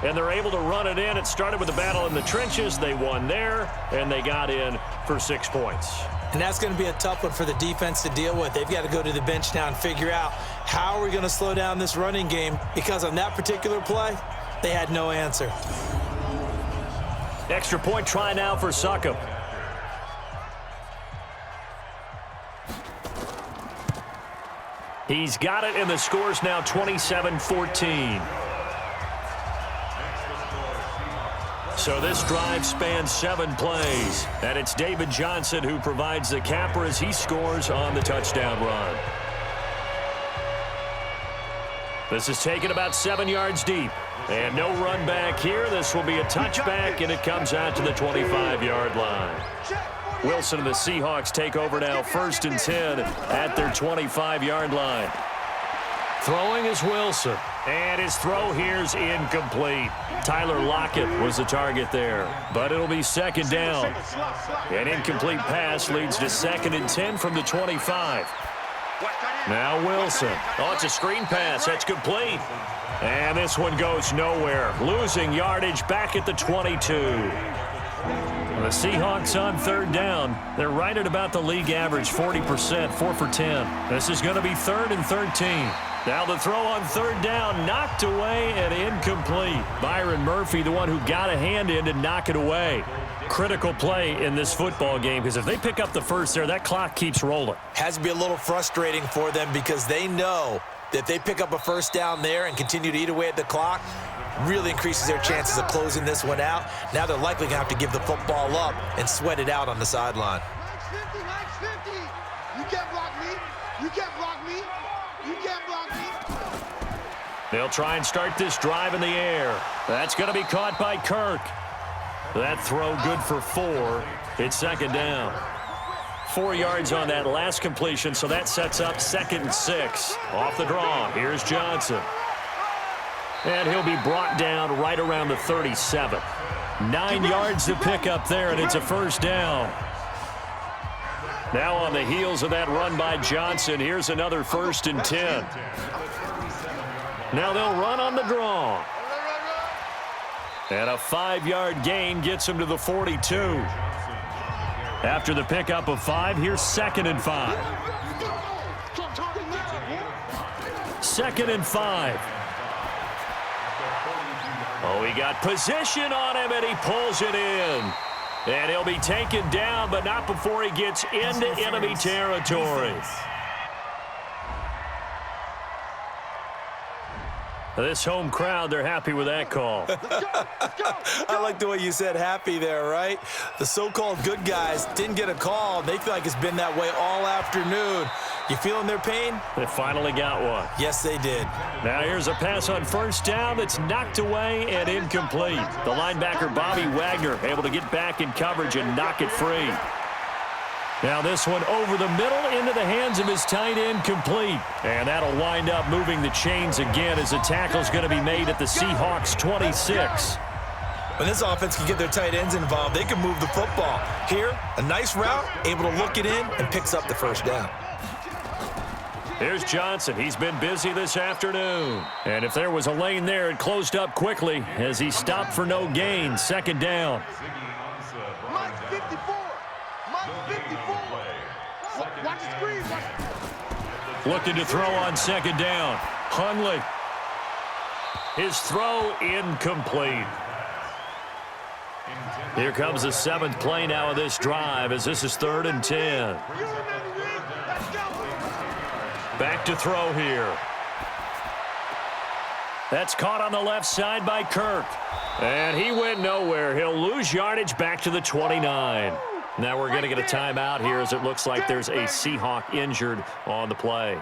And they're able to run it in. It started with a battle in the trenches. They won there, and they got in for 6 points. And that's going to be a tough one for the defense to deal with. They've got to go to the bench now and figure out how are we going to slow down this running game, because on that particular play, they had no answer. Extra point try now for Succop. He's got it, and the score's now 27-14. So this drive spans 7 plays, and it's David Johnson who provides the capper as he scores on the touchdown run. This is taken about 7 yards deep, and no run back here. This will be a touchback, and it comes out to the 25-yard line. Wilson and the Seahawks take over now 1st and 10 at their 25-yard line. Throwing is Wilson, and his throw here's incomplete. Tyler Lockett was the target there, but it'll be 2nd down. An incomplete pass leads to 2nd and 10 from the 25. Now Wilson. It's a screen pass. That's complete. And this one goes nowhere. Losing yardage back at the 22. The Seahawks on 3rd down. They're right at about the league average, 40%, 4 for 10. This is going to be 3rd and 13. Now the throw on 3rd down, knocked away and incomplete. Byron Murphy, the one who got a hand in to knock it away. Critical play in this football game, because if they pick up the 1st there, that clock keeps rolling. Has to be a little frustrating for them, because they know that if they pick up a 1st down there and continue to eat away at the clock, really increases their chances of closing this one out. Now they're likely going to have to give the football up and sweat it out on the sideline. block me. You can't block me. They'll try and start this drive in the air. That's going to be caught by Kirk. That throw good for 4. It's second down. 4 yards on that last completion, so that sets up 2nd and 6. Off the draw, here's Johnson. And he'll be brought down right around the 37. 9 yards to pick up there, and it's a first down. Now on the heels of that run by Johnson, here's another 1st and 10. Now they'll run on the draw. And a 5-yard gain gets him to the 42. After the pickup of 5, here's 2nd and 5. 2nd and 5. Oh, he got position on him, and he pulls it in. And he'll be taken down, but not before he gets into enemy territory. This home crowd, they're happy with that call. I like the way you said happy there, right? The so-called good guys didn't get a call. They feel like it's been that way all afternoon. You feeling their pain? They finally got one. Yes, they did. Now here's a pass on first down that's knocked away and incomplete. The linebacker, Bobby Wagner, able to get back in coverage and knock it free. Now this one over the middle into the hands of his tight end, complete. And that'll wind up moving the chains again as the tackle's going to be made at the Seahawks 26. When this offense can get their tight ends involved, they can move the football. Here, a nice route, able to look it in, and picks up the first down. Here's Johnson. He's been busy this afternoon. And if there was a lane there, it closed up quickly as he stopped for no gain. Second down. Mike 54. Mike 54. Watch the screen. Looking to throw on second down. Hundley. His throw incomplete. Here comes the 7th play now of this drive as this is 3rd and 10. Back to throw here. That's caught on the left side by Kirk. And he went nowhere. He'll lose yardage back to the 29. Now we're going to get a timeout here as it looks like there's a Seahawk injured on the play.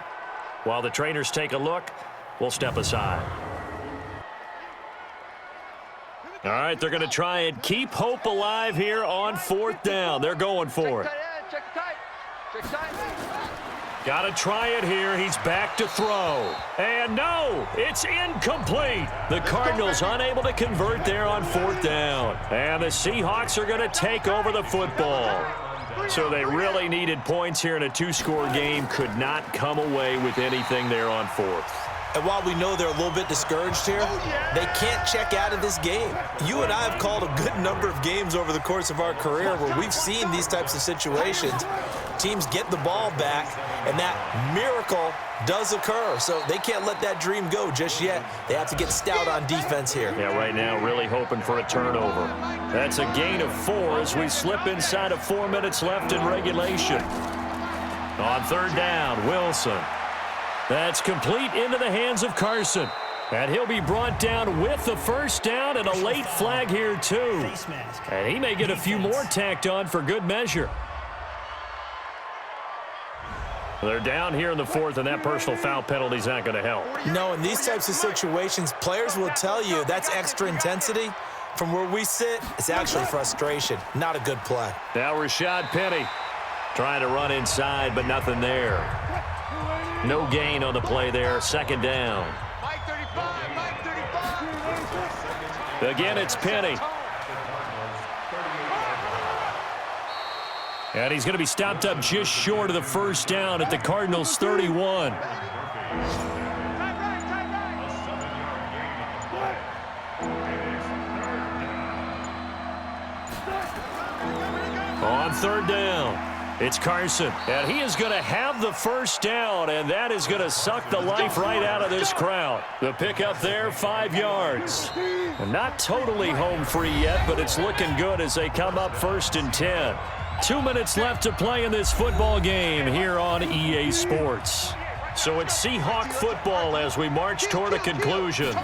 While the trainers take a look, we'll step aside. All right, they're going to try and keep hope alive here on 4th down. They're going for it. Got to try it here. He's back to throw. And no, it's incomplete. The Cardinals unable to convert there on 4th down. And the Seahawks are going to take over the football. So they really needed points here in a 2-score game. Could not come away with anything there on 4th. And while we know they're a little bit discouraged here, they can't check out of this game. You and I have called a good number of games over the course of our career where we've seen these types of situations. Teams get the ball back, and that miracle does occur. So they can't let that dream go just yet. They have to get stout on defense here. Yeah, right now really hoping for a turnover. That's a gain of 4 as we slip inside of 4 minutes left in regulation. On 3rd down, Wilson. That's complete into the hands of Carson. And he'll be brought down with the first down and a late flag here, too. And he may get a few more tacked on for good measure. They're down here in the 4th, and that personal foul penalty is not going to help. No, in these types of situations, players will tell you that's extra intensity. From where we sit, it's actually frustration. Not a good play. Now Rashad Penny trying to run inside, but nothing there. No gain on the play there. 2nd down. Mike 35. Mike 35. Again, it's Penny. And he's going to be stopped up just short of the first down at the Cardinals' 31. On 3rd down, it's Carson. And he is going to have the first down, and that is going to suck the life right out of this crowd. The pickup there, 5 yards. Not totally home free yet, but it's looking good as they come up 1st and 10. 2 minutes left to play in this football game here on EA Sports. So it's Seahawk football as we march toward a conclusion.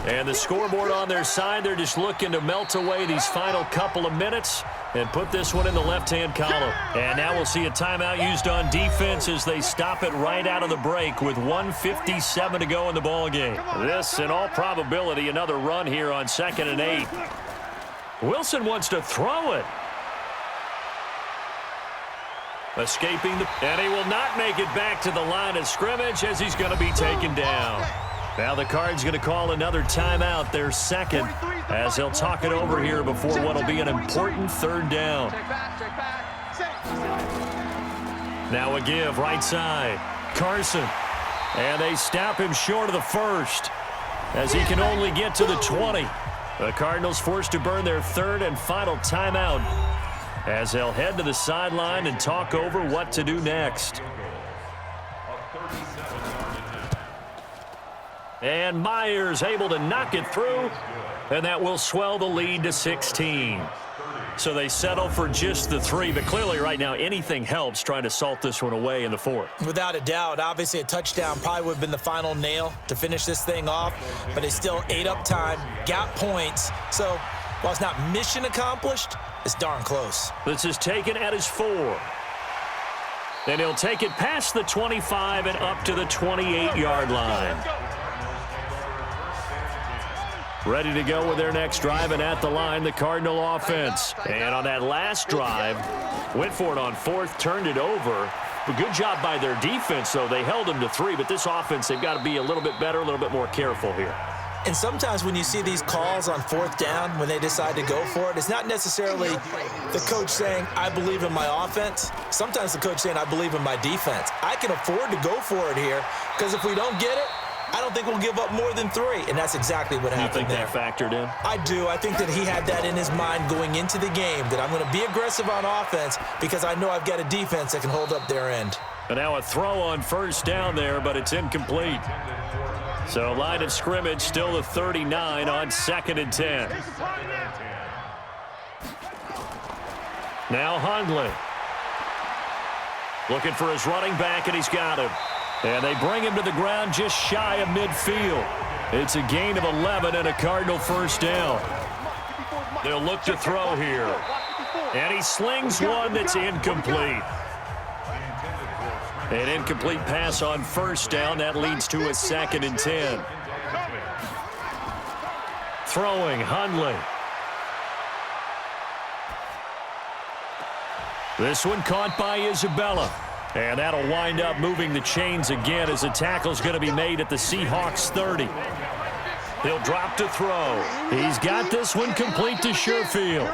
And the scoreboard on their side, they're just looking to melt away these final couple of minutes and put this one in the left-hand column. And now we'll see a timeout used on defense as they stop it right out of the break with 1:57 to go in the ballgame. This, in all probability, another run here on 2nd and 8. Wilson wants to throw it. Escaping and he will not make it back to the line of scrimmage as he's going to be taken down. Now the Cards going to call another timeout, their second, as they'll talk it over here before what will be an important 3rd down. Now a give right side. Carson. And they stop him short of the 1st as he can only get to the 20. The Cardinals forced to burn their 3rd and final timeout as they'll head to the sideline and talk over what to do next. And Myers able to knock it through, and that will swell the lead to 16. So they settle for just the 3, but clearly right now anything helps trying to salt this one away in the 4th. Without a doubt, obviously a touchdown probably would have been the final nail to finish this thing off, but it's still ate up time, got points. So while it's not mission accomplished, it's darn close. This is taken at his 4. And he'll take it past the 25 and up to the 28-yard line. Ready to go with their next drive, and at the line, the Cardinal offense. And on that last drive, went for it on 4th, turned it over. But good job by their defense, though. They held them to 3, but this offense, they've got to be a little bit better, a little bit more careful here. And sometimes when you see these calls on 4th down, when they decide to go for it, it's not necessarily the coach saying, I believe in my offense. Sometimes the coach saying, I believe in my defense. I can afford to go for it here, because if we don't get it, I don't think we'll give up more than 3, and that's exactly what happened there. You think that factored in? I do. I think that he had that in his mind going into the game, that I'm going to be aggressive on offense because I know I've got a defense that can hold up their end. And now a throw on 1st down there, but it's incomplete. So line of scrimmage still the 39 on 2nd and 10. Now Hundley. Looking for his running back, and he's got him. And they bring him to the ground just shy of midfield. It's a gain of 11 and a Cardinal 1st down. They'll look to throw here. And he slings one that's incomplete. An incomplete pass on 1st down. That leads to a 2nd and 10. Throwing, Hundley. This one caught by Isabella. And that'll wind up moving the chains again as the tackle's going to be made at the Seahawks 30. He'll drop to throw. He's got this one complete to Sherfield.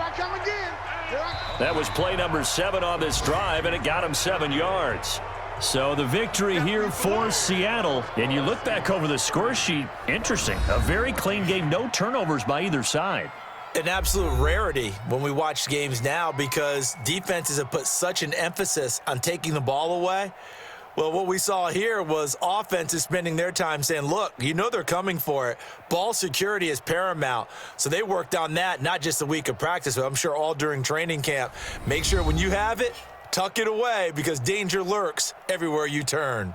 That was play number 7 on this drive, and it got him 7 yards. So the victory here for Seattle. And you look back over the score sheet, interesting. A very clean game, no turnovers by either side. An absolute rarity when we watch games now because defenses have put such an emphasis on taking the ball away. Well, what we saw here was offenses spending their time saying, look, you know they're coming for it. Ball security is paramount. So they worked on that, not just a week of practice, but I'm sure all during training camp. Make sure when you have it, tuck it away because danger lurks everywhere you turn.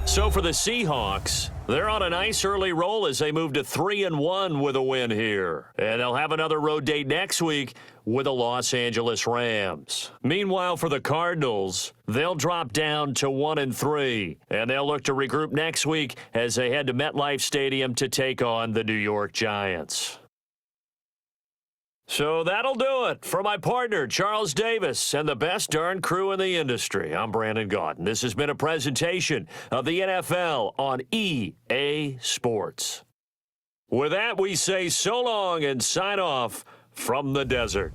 So for the Seahawks, they're on a nice early roll as they move to 3-1 with a win here. And they'll have another road date next week with the Los Angeles Rams. Meanwhile, for the Cardinals, they'll drop down to 1-3. And they'll look to regroup next week as they head to MetLife Stadium to take on the New York Giants. So that'll do it. For my partner, Charles Davis, and the best darn crew in the industry, I'm Brandon Gaudin. This has been a presentation of the NFL on EA Sports. With that, we say so long and sign off from the desert.